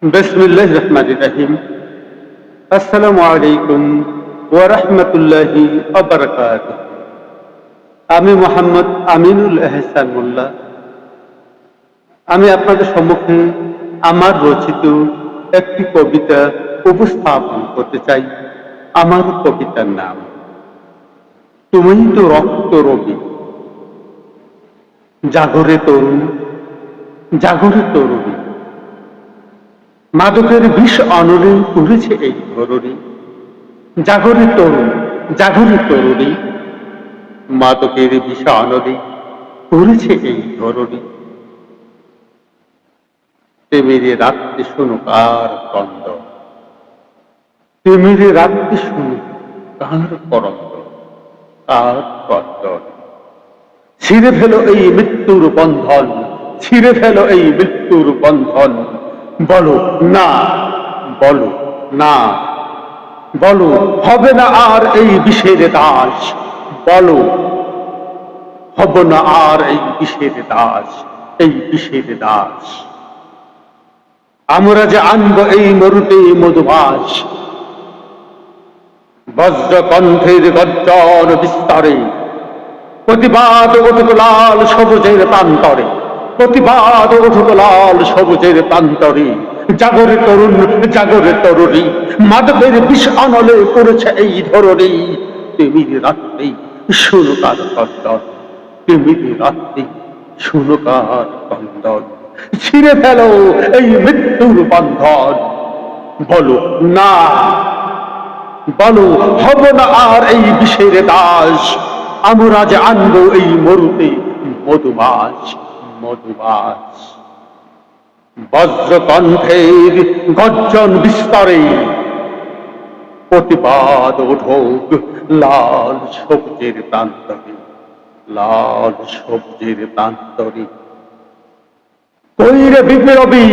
বিসমিল্লাহির রহমানির রহিম। আসসালামু আলাইকুম ওয়া রাহমাতুল্লাহি ওয়া বারাকাতুহু। আমি মোহাম্মদ আমিনুল এহসান মোল্লা। আমি আপনাদের সম্মুখে আমার রচিত একটি কবিতা উপস্থাপন করতে চাই। আমার কবিতার নাম তুমিই তো রক্ত রবি। জাগরে তরুণ, জাগরে তরুণী, মাদকের বিষ অনলে করেছে এই ধরণী। জাগরে তরুণ, জাগরে তরুণী, মাদকের বিষ অনলে করেছে এই ধরণী। তেমিরে রাত্রে শোনো কার কন্দ, তেমিরে রাত্রে শোনো কার করন্দ, কার কন্দন। ছিঁড়ে ফেলো এই মৃত্যুর বন্ধন, ছিঁড়ে ফেলো এই মৃত্যুর বন্ধন। বলো না, বলো না, বলো হবে না আর এই বিষের দাস। বলো হব না আর এই বিষের দাস, এই বিষের দাস। আমরা যে আনবো এই মরুতে মধুবাস, বজ্র কণ্ঠের গর্জন বিস্তারে প্রতিবাদ উঠুক লাল সবুজের প্রান্তরে, প্রতিবাদ উঠুক লাল সবুজের প্রান্তরে। জাগরে তরুণ, জাগরে তরুণী, মাদকের বিষ আনলে করেছে এই ধরণী। তেমির রাত্রি শোনো কার কন্দন, তেমির রাত্রি শোনো কার কন্দন। ছিঁড়ে ফেলো এই মৃত্যুর বন্ধন। বলো না, বলো হব না আর এই বিষের দাস। আমরা যে আনবো এই মরুতে মধুমাস, মধুমাস। বজ্রকণ্ঠের গর্জন বিস্তারে প্রতিবাদ ওঠুক লাল সবুজের প্রান্তরে, লাল সবুজের প্রান্তরে। কইরে বিপ্লবী,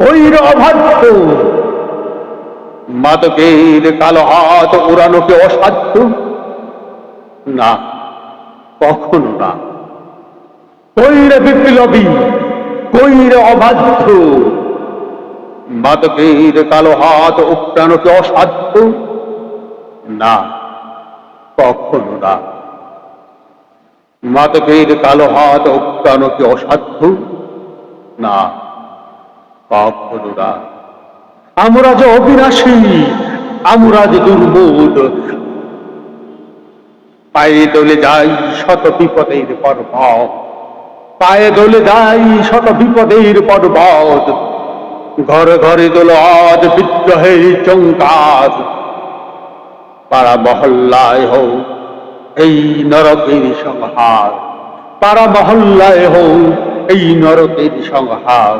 কইরে অবাধ্য, মাদকের কালো হাত উড়ানোকে অসাধ্য। না, কখনো না। কইরে বিপ্লবী, কইরে অবাধ্য, মাদকের কালো হাত উড়ানোকে অসাধ্য। না, কখনো না। মাদকের কালো হাত উড়ানোকে অসাধ্য। না, কখনো না। আমরা যে অবিনাশী, আমরা যে দুর্বোধ, পায়ে দলে যাই শত বিপদের পর্বত, পায়ে দলে যাই শত বিপদের পর্বত। ঘরে ঘরে দোল আজ বিদ্রোহের চঙ্কার, পাড়া মহল্লায় হোক এই নরকের সংহার, পাড়া মহল্লায় হোক এই নরকের সংহার।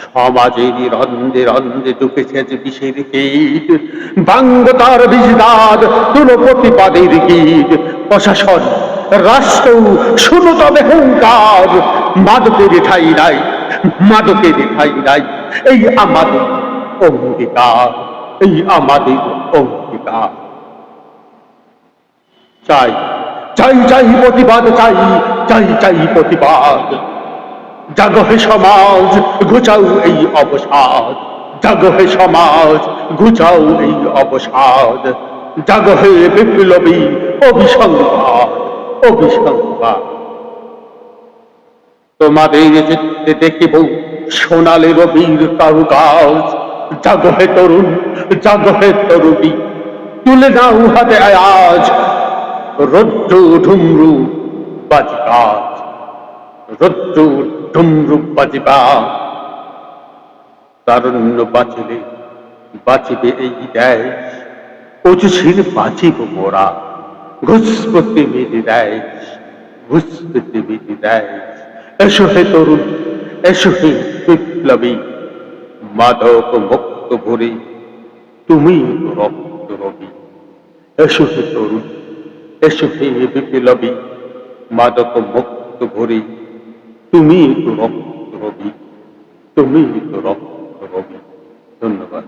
সমাজের রন্ধে রন্ধে ঢুকেছে যে বিষের কীট, বাঙ্গ তার বীজদাদ তুলো প্রতিবাদের গীত। প্রশাসন রাষ্ট্র শুনো তবে হুঙ্কার, মাদকের ঠাই নাই, মাদকের ঠাই নাই। এই আমাদের অঙ্গীকার, এই আমাদের অঙ্গীকার। চাই, চাই চাই প্রতিবাদ, চাই, চাই চাই প্রতিবাদ। জাগো হে সমাজ, ঘুচাও এই অবসাদ। জাগো হে সমাজ, ঘুচাও এই অবসাদ। জাগো হে বিপ্লবী, অভিসংবাদ, অভিসংবাদ। তোমাদের চিত্তে দেখিব সোনালী রবির কারুকাজ। জাগো হে তরুণ, জাগো হে তরুণী, তুলে নাও হাতে আজ রৌদ্র ঢুমরু বাজকাজ, রৌদ্র ঢুমরু বাজিবা। তারুণ্য বাঁচিলে বাঁচিবে এই দেশ, অজুশীল বাঁচিব মোরা। ঘুষপতি মিলি দেশ, ঘুষপতি মিলি দেশ। এসো হে তরুণ, এসো হে বিপ্লবী, মাদক মুক্ত ভরে তুমি রক্ত রবি। এসো হে তরুণ, এসো হে বিপ্লবী, মাদক মুক্ত ভরে তুমি তো রক্ত রবি, তুমি তো রক্ত রবি। ধন্যবাদ।